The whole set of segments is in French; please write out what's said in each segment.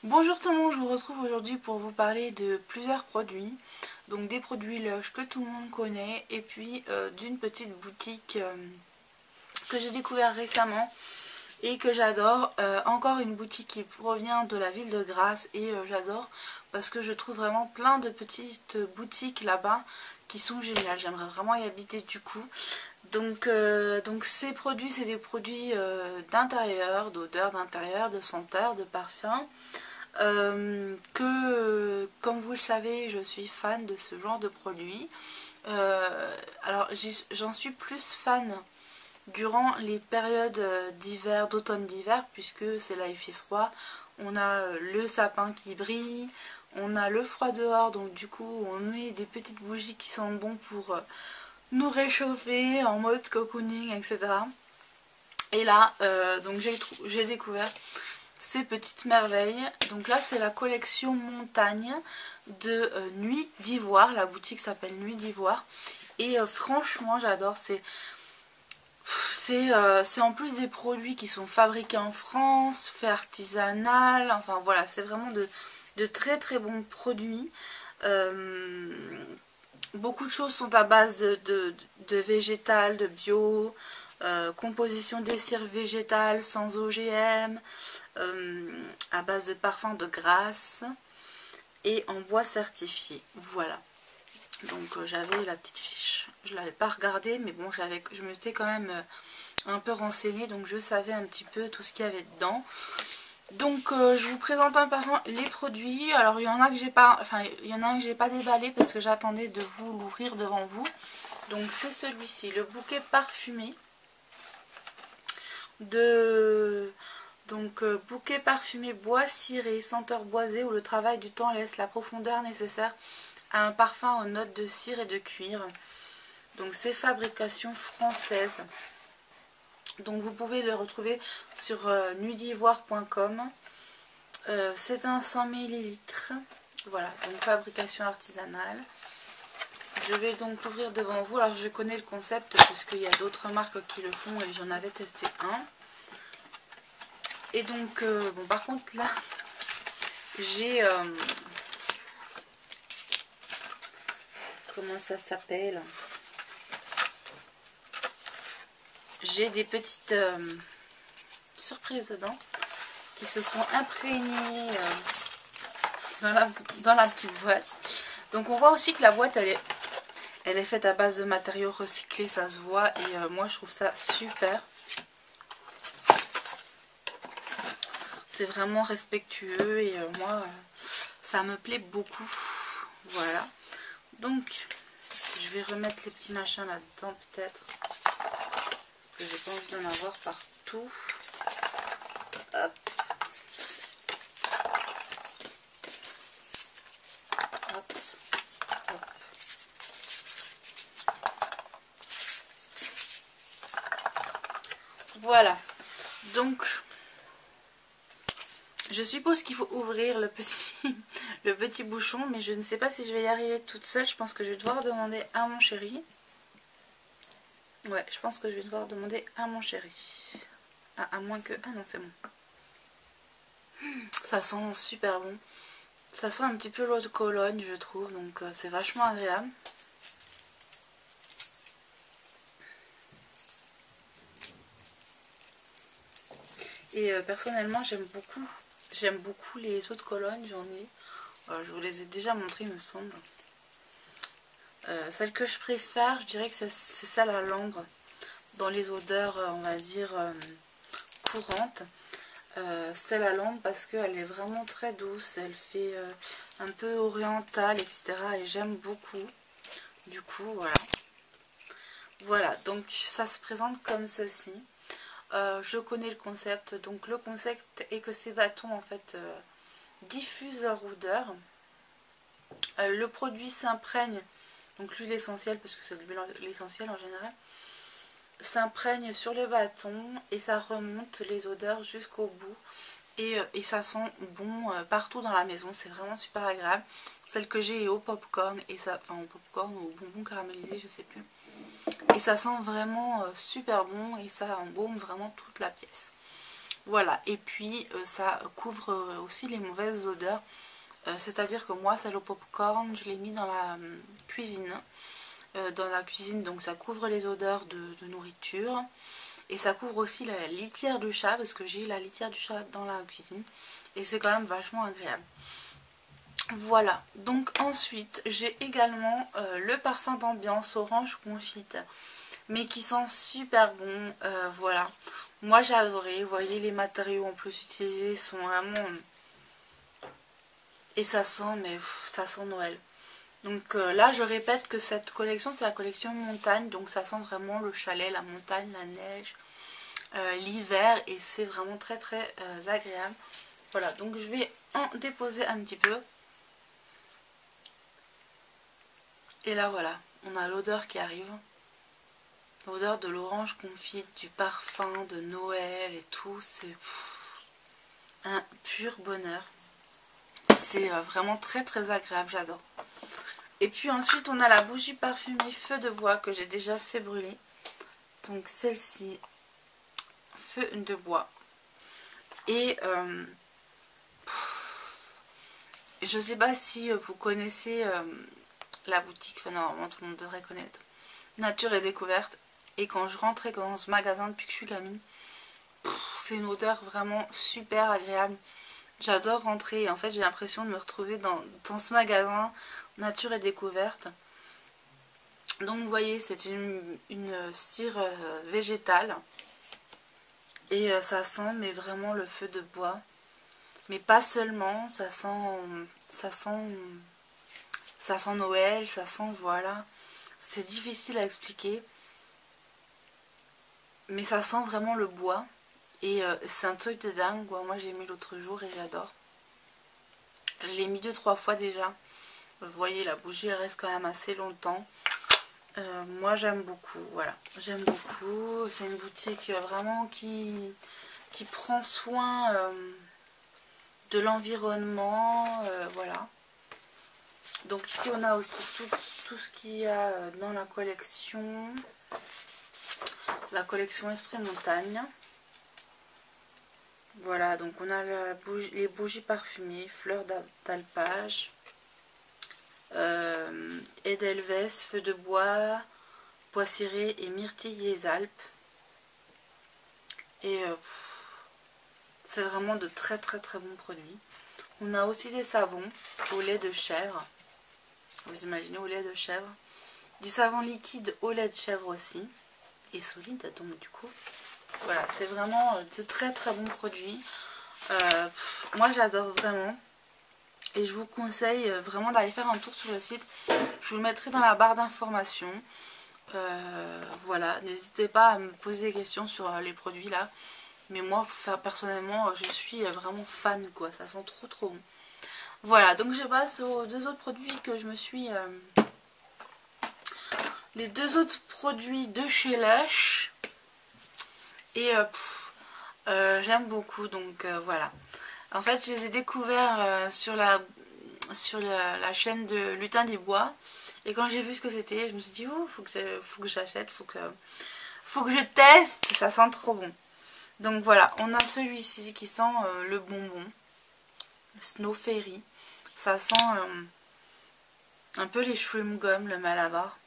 Bonjour tout le monde, je vous retrouve aujourd'hui pour vous parler de plusieurs produits. Donc des produits Lush que tout le monde connaît et puis d'une petite boutique que j'ai découvert récemment et que j'adore. Encore une boutique qui provient de la ville de Grasse et j'adore parce que je trouve vraiment plein de petites boutiques là-bas qui sont géniales. J'aimerais vraiment y habiter du coup. Donc ces produits, c'est des produits d'intérieur, d'odeur d'intérieur, de senteur, de parfum. Comme vous le savez, je suis fan de ce genre de produits. Alors j'en suis plus fan durant les périodes d'hiver, d'automne-d'hiver, puisque c'est là il fait froid. On a le sapin qui brille, on a le froid dehors, donc du coup on met des petites bougies qui sentent bon pour nous réchauffer en mode cocooning, etc. Et là, donc j'ai découvert ces petites merveilles. Donc là c'est la collection montagne de Nuit d'Ivoire. La boutique s'appelle Nuit d'Ivoire et franchement j'adore. C'est en plus des produits qui sont fabriqués en France, fait artisanal, enfin voilà, c'est vraiment de très très bons produits. Beaucoup de choses sont à base de végétal, de bio, composition des cires végétales sans OGM, à base de parfums de Grasse et en bois certifié. Voilà. Donc j'avais la petite fiche. Je ne l'avais pas regardée, mais bon, je me suis quand même un peu renseignée, donc je savais un petit peu tout ce qu'il y avait dedans. Donc je vous présente un par un les produits. Alors il y en a que j'ai pas, enfin il y en a un que j'ai pas déballé parce que j'attendais de vous l'ouvrir devant vous. Donc c'est celui-ci, le bouquet parfumé de bouquet parfumé bois ciré, senteur boisée où le travail du temps laisse la profondeur nécessaire à un parfum aux notes de cire et de cuir. Donc c'est fabrication française. Donc vous pouvez le retrouver sur nuitd'ivoire.com. C'est un 100 ml. Voilà, donc fabrication artisanale. Je vais donc l'ouvrir devant vous. Alors je connais le concept puisqu'il y a d'autres marques qui le font et j'en avais testé un. Et donc, bon par contre là, j'ai... comment ça s'appelle? J'ai des petites surprises dedans qui se sont imprégnées dans la petite boîte. Donc on voit aussi que la boîte elle est faite à base de matériaux recyclés, ça se voit, et moi je trouve ça super. C'est vraiment respectueux et moi ça me plaît beaucoup. Voilà. Donc je vais remettre les petits machins là-dedans peut-être. Parce que j'ai pas envie d'en avoir partout. Hop. Hop. Hop. Voilà. Donc je suppose qu'il faut ouvrir le petit bouchon, mais je ne sais pas si je vais y arriver toute seule. Je pense que je vais devoir demander à mon chéri. Ouais, je pense que je vais devoir demander à mon chéri. Ah, à moins que... Ah non, c'est bon. Ça sent super bon. Ça sent un petit peu l'eau de Cologne, je trouve, donc c'est vachement agréable. Et personnellement, j'aime beaucoup les eaux de Cologne, j'en ai. Je vous les ai déjà montrées, il me semble. Celle que je préfère, je dirais que c'est celle à l'ambre. Dans les odeurs, on va dire, courantes. Celle à l'ambre parce qu'elle est vraiment très douce. Elle fait un peu orientale, etc. Et j'aime beaucoup. Du coup, voilà. Voilà, donc ça se présente comme ceci. Je connais le concept. Donc le concept est que ces bâtons, en fait, diffusent leur odeur. Le produit s'imprègne, donc l'huile essentielle, parce que c'est de l'huile essentielle en général, s'imprègne sur le bâton et ça remonte les odeurs jusqu'au bout. Et ça sent bon partout dans la maison, c'est vraiment super agréable. Celle que j'ai est au popcorn, et ça, enfin au popcorn ou au bonbon caramélisé, je sais plus. Et ça sent vraiment super bon et ça embaume vraiment toute la pièce. Voilà, et puis ça couvre aussi les mauvaises odeurs. C'est-à-dire que moi, c'est le popcorn, je l'ai mis dans la cuisine. Donc ça couvre les odeurs de nourriture. Et ça couvre aussi la litière du chat, parce que j'ai la litière du chat dans la cuisine. Et c'est quand même vachement agréable. Voilà, donc ensuite j'ai également le parfum d'ambiance orange confite, mais qui sent super bon. Voilà, moi j'ai adoré. Vous voyez, les matériaux en plus utilisés sont vraiment... Et ça sent, mais ça sent Noël. Donc là je répète que cette collection c'est la collection montagne, donc ça sent vraiment le chalet, la montagne, la neige, l'hiver, et c'est vraiment très très agréable. Voilà, donc je vais en déposer un petit peu. Et là voilà, on a l'odeur qui arrive. L'odeur de l'orange confite, du parfum de Noël et tout, c'est un pur bonheur. C'est vraiment très très agréable, j'adore. Et puis ensuite on a la bougie parfumée feu de bois que j'ai déjà fait brûler. Donc celle-ci, feu de bois. Et je sais pas si vous connaissez la boutique, enfin normalement tout le monde devrait connaître, Nature et Découverte. Et quand je rentrais dans ce magasin depuis que je suis gamine, c'est une odeur vraiment super agréable. J'adore rentrer et en fait j'ai l'impression de me retrouver dans ce magasin Nature et Découverte. Donc vous voyez, c'est une cire végétale. Et ça sent mais vraiment le feu de bois. Mais pas seulement, ça sent Noël, ça sent, voilà. C'est difficile à expliquer. Mais ça sent vraiment le bois. Et c'est un truc de dingue. Moi j'ai mis l'autre jour et j'adore. Je l'ai mis 2-3 fois déjà. Vous voyez, la bougie elle reste quand même assez longtemps. Moi j'aime beaucoup, voilà. J'aime beaucoup. C'est une boutique vraiment qui prend soin de l'environnement. Voilà. Donc ici on a aussi tout ce qu'il y a dans la collection. La collection Esprit Montagne. Voilà, donc on a les bougies parfumées, fleurs d'alpage, Edelweiss, feu de bois, bois ciré et myrtille des Alpes. Et c'est vraiment de très très très bons produits. On a aussi des savons au lait de chèvre. Vous imaginez, au lait de chèvre. Du savon liquide au lait de chèvre aussi. Et solide, donc du coup. Voilà, c'est vraiment de très très bons produits. Moi j'adore vraiment. Et je vous conseille vraiment d'aller faire un tour sur le site. Je vous le mettrai dans la barre d'informations. Voilà, n'hésitez pas à me poser des questions sur les produits là. Mais moi personnellement je suis vraiment fan quoi. Ça sent trop trop bon. Voilà, donc je passe aux deux autres produits que je me suis... les deux autres produits de chez Lush. Et j'aime beaucoup, donc voilà. En fait, je les ai découverts sur la chaîne de Lutin des Bois. Et quand j'ai vu ce que c'était, je me suis dit, oh, faut que j'achète, faut que je teste, ça sent trop bon. Donc voilà, on a celui-ci qui sent le bonbon, Snow Fairy. Ça sent un peu les chewing gum, le Malabar.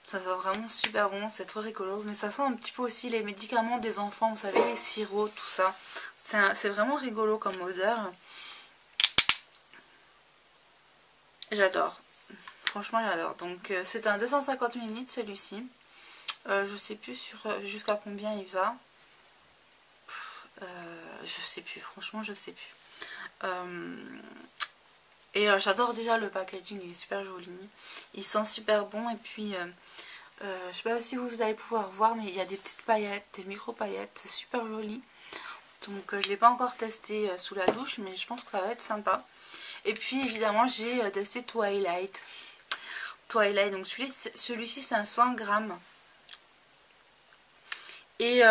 Ça sent vraiment super bon, c'est trop rigolo. Mais ça sent un petit peu aussi les médicaments des enfants, vous savez, les sirops, tout ça. C'est vraiment rigolo comme odeur. J'adore. Franchement, j'adore. Donc c'est un 250 ml celui-ci. Je sais plus jusqu'à combien il va. Je sais plus, franchement, je sais plus. Et j'adore déjà le packaging, il est super joli. Il sent super bon et puis... je sais pas si vous allez pouvoir voir, mais il y a des petites paillettes, des micro paillettes, c'est super joli. Donc je ne l'ai pas encore testé sous la douche, mais je pense que ça va être sympa. Et puis évidemment j'ai testé Twilight. Donc celui-ci c'est un 100 grammes. Et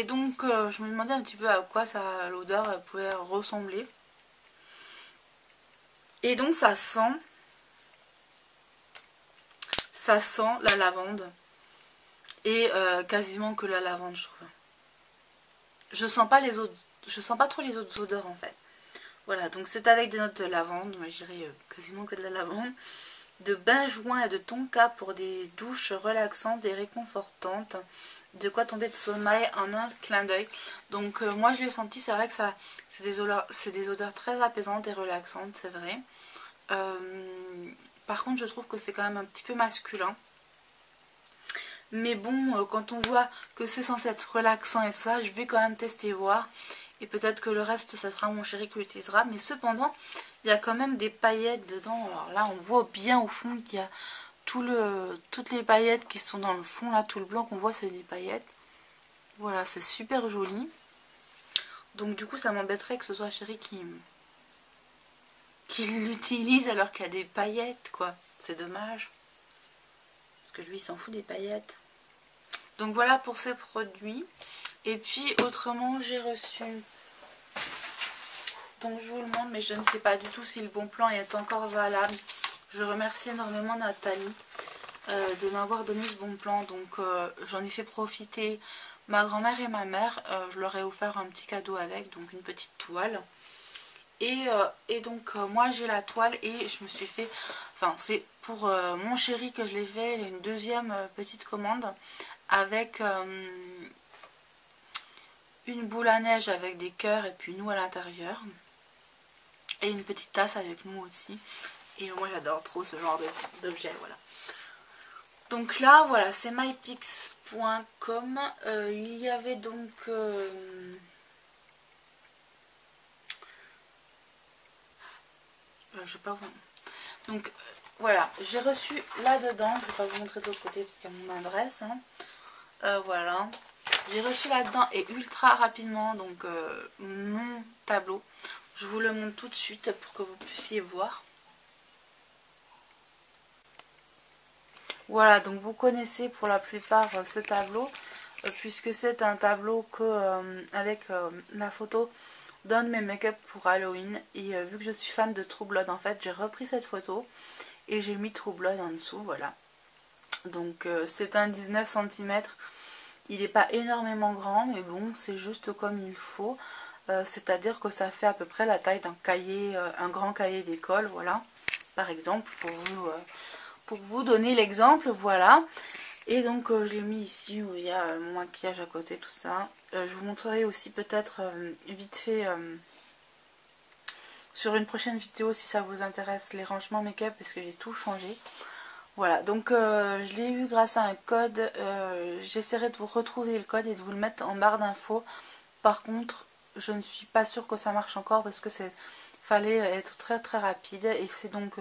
donc je me demandais un petit peu à quoi l'odeur pouvait ressembler. Et donc ça sent la lavande. Et quasiment que la lavande, je trouve. je sens pas les autres, je sens pas trop les autres odeurs en fait. Voilà, donc c'est avec des notes de lavande, moi je dirais quasiment que de la lavande, de bain joint et de tonka pour des douches relaxantes et réconfortantes. De quoi tomber de sommeil en un clin d'œil. Donc moi je l'ai senti, c'est vrai que ça, c'est des odeurs très apaisantes et relaxantes, c'est vrai. Par contre je trouve que c'est quand même un petit peu masculin. Mais bon, quand on voit que c'est censé être relaxant et tout ça, je vais quand même tester et voir. Et peut-être que le reste, ça sera mon chéri qui l'utilisera. Mais cependant, il y a quand même des paillettes dedans. Alors là, on voit bien au fond qu'il y a toutes les paillettes qui sont dans le fond. Là, tout le blanc qu'on voit, c'est des paillettes. Voilà, c'est super joli. Donc du coup, ça m'embêterait que ce soit chéri qui l'utilise alors qu'il y a des paillettes, quoi. C'est dommage. Parce que lui, il s'en fout des paillettes. Donc voilà pour ces produits. Et puis autrement j'ai reçu, donc je vous le montre mais je ne sais pas du tout si le bon plan est encore valable. Je remercie énormément Nathalie de m'avoir donné ce bon plan. Donc j'en ai fait profiter ma grand-mère et ma mère. Je leur ai offert un petit cadeau avec, donc une petite toile. Et donc moi j'ai la toile et je me suis fait, enfin c'est pour mon chéri que je l'ai fait, une deuxième petite commande avec une boule à neige avec des cœurs et puis nous à l'intérieur. Et une petite tasse avec nous aussi. Et moi j'adore trop ce genre d'objet, voilà. Donc là, voilà, c'est mypix.com. Il y avait donc... je sais pas vous... Donc voilà, j'ai reçu là-dedans, je vais pas vous montrer de l'autre côté parce qu'il y a mon adresse. Hein. Voilà. J'ai reçu là-dedans et ultra rapidement donc mon tableau. Je vous le montre tout de suite pour que vous puissiez voir. Voilà, donc vous connaissez pour la plupart ce tableau, puisque c'est un tableau que avec la photo d'un de mes make-up pour Halloween. Et vu que je suis fan de True Blood, en fait, j'ai repris cette photo et j'ai mis True Blood en dessous, voilà. Donc c'est un 19 cm. Il n'est pas énormément grand, mais bon, c'est juste comme il faut. C'est-à-dire que ça fait à peu près la taille d'un cahier, un grand cahier d'école, voilà. Par exemple, pour vous donner l'exemple, voilà. Et donc, je l'ai mis ici où il y a mon maquillage à côté, tout ça. Je vous montrerai aussi peut-être vite fait sur une prochaine vidéo si ça vous intéresse les rangements make-up parce que j'ai tout changé. Voilà, donc je l'ai eu grâce à un code. J'essaierai de vous retrouver le code et de vous le mettre en barre d'infos. Par contre, je ne suis pas sûre que ça marche encore parce que fallait être très très rapide. Et c'est donc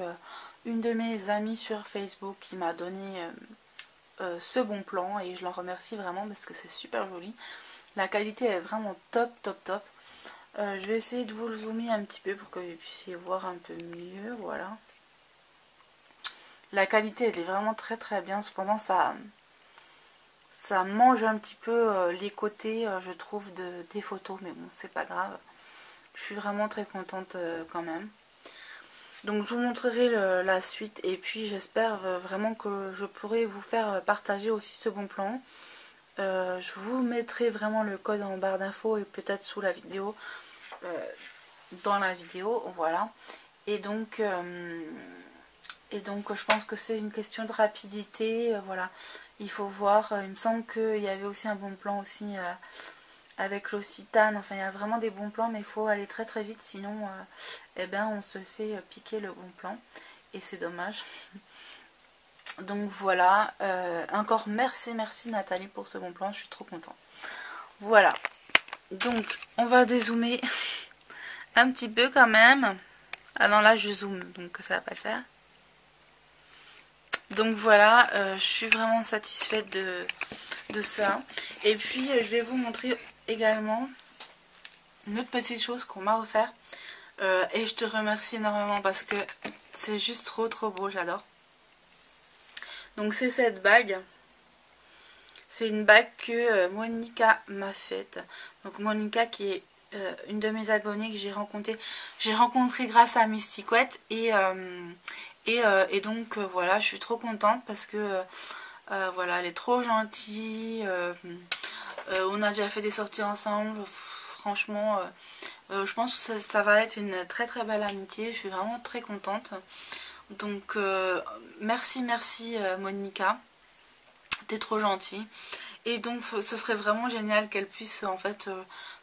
une de mes amies sur Facebook qui m'a donné ce bon plan et je l'en remercie vraiment parce que c'est super joli. La qualité est vraiment top top top. Je vais essayer de vous le zoomer un petit peu pour que vous puissiez voir un peu mieux, voilà. La qualité elle est vraiment très très bien, cependant ça mange un petit peu les côtés je trouve des photos, mais bon c'est pas grave. Je suis vraiment très contente quand même. Donc je vous montrerai la suite et puis j'espère vraiment que je pourrai vous faire partager aussi ce bon plan. Je vous mettrai vraiment le code en barre d'infos et peut-être sous la vidéo, dans la vidéo, voilà. Et donc je pense que c'est une question de rapidité, voilà. Il faut voir, il me semble qu'il y avait aussi un bon plan aussi avec l'Occitane, enfin il y a vraiment des bons plans mais il faut aller très très vite sinon eh ben, on se fait piquer le bon plan et c'est dommage. Donc voilà, encore merci Nathalie pour ce bon plan, je suis trop contente. Voilà, donc on va dézoomer un petit peu quand même. Ah non là je zoome donc ça va pas le faire. Donc voilà, je suis vraiment satisfaite de ça. Et puis je vais vous montrer également une autre petite chose qu'on m'a offert. Et je te remercie énormément parce que c'est juste trop trop beau, j'adore. Donc c'est cette bague. C'est une bague que Monica m'a faite. Donc Monica qui est une de mes abonnées que j'ai rencontrée grâce à Mysticouette. Et donc voilà, je suis trop contente parce que voilà, elle est trop gentille. On a déjà fait des sorties ensemble. Franchement, je pense que ça va être une très très belle amitié. Je suis vraiment très contente. Donc merci Monica. T'es trop gentille. Et donc ce serait vraiment génial qu'elle puisse en fait,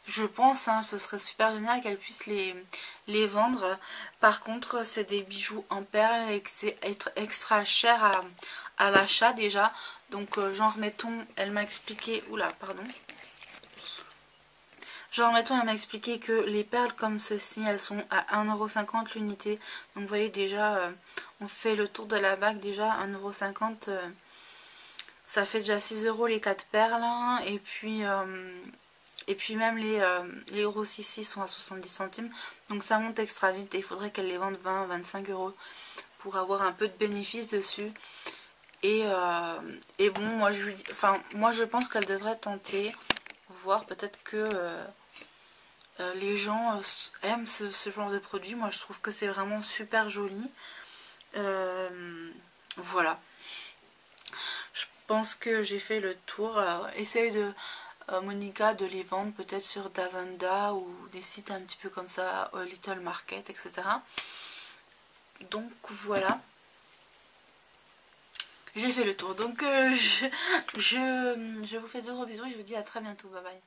je pense, hein, ce serait super génial qu'elle puisse les vendre. Par contre c'est des bijoux en perles et que c'est extra cher à l'achat déjà. Donc genre mettons, elle m'a expliqué, oula pardon. Genre mettons elle m'a expliqué que les perles comme ceci elles sont à 1,50 € l'unité. Donc vous voyez déjà, on fait le tour de la bague déjà, 1,50 €. Ça fait déjà 6 € les 4 perles. Hein, et puis même les grosses ici sont à 70 centimes. Donc ça monte extra vite et il faudrait qu'elle les vende 20-25 € pour avoir un peu de bénéfice dessus. Et bon, moi je pense qu'elle devrait tenter, voir peut-être que les gens aiment ce genre de produit. Moi je trouve que c'est vraiment super joli. Voilà. Je pense que j'ai fait le tour. Essaye de Monica de les vendre peut-être sur Davanda ou des sites un petit peu comme ça, Little Market, etc. Donc voilà. J'ai fait le tour. Donc je vous fais de gros bisous et je vous dis à très bientôt. Bye bye.